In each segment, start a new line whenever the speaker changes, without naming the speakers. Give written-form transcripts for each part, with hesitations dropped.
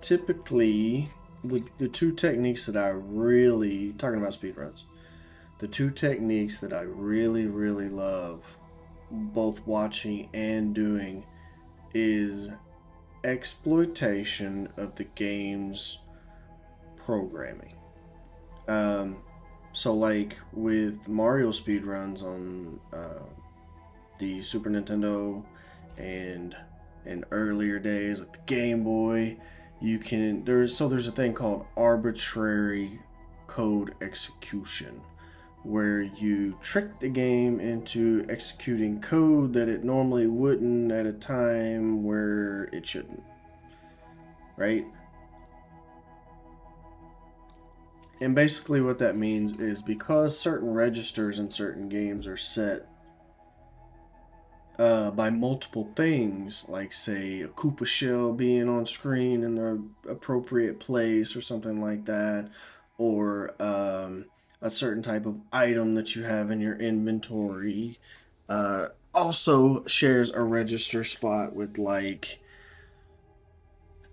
typically, the two techniques that I really, talking about speedruns, the two techniques that I really, really love, both watching and doing, is exploitation of the game's programming. Um, so, like with Mario speedruns on the Super Nintendo and in earlier days, like the Game Boy, you can there's a thing called arbitrary code execution, where you trick the game into executing code that it normally wouldn't at a time where it shouldn't, right? And basically, what that means is because certain registers in certain games are set by multiple things, like, say, a Koopa shell being on screen in the appropriate place or something like that, or a certain type of item that you have in your inventory, also shares a register spot with, like,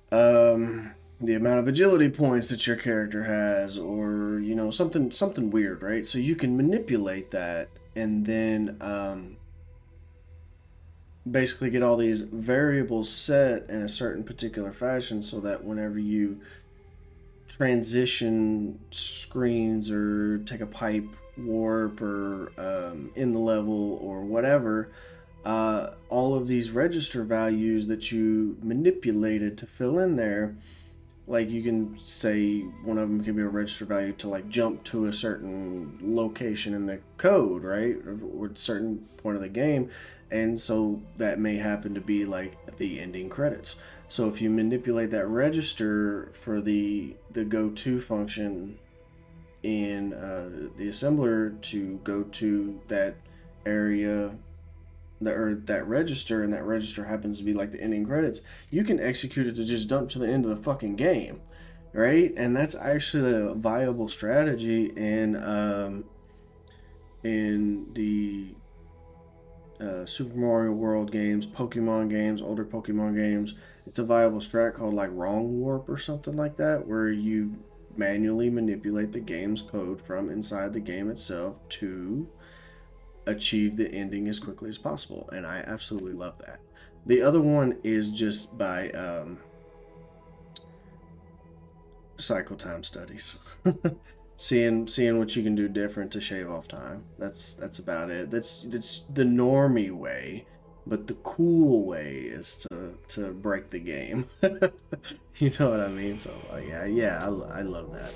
the amount of agility points that your character has, or something weird, right? So you can manipulate that, and then basically get all these variables set in a certain particular fashion, so that whenever you transition screens or take a pipe warp or in the level or whatever, all of these register values that you manipulated to fill in there, like, you can say one of them can be a register value to, like, jump to a certain location in the code, right, or a certain point of the game, and so that may happen to be like the ending credits. So if you manipulate that register for the go to function in the assembler to go to that area, or that register, and that register happens to be like the ending credits, you can execute it to just dump to the end of the fucking game, right? And that's actually a viable strategy in the Super Mario World games, Pokemon games, older Pokemon games. It's a viable strat called, like, wrong warp or something like that, where you manually manipulate the game's code from inside the game itself to achieve the ending as quickly as possible, and I absolutely love that. The other one is just by cycle time studies. Seeing what you can do different to shave off time. That's about it. That's the normie way, but the cool way is to break the game. You know what I mean? So yeah, I love that.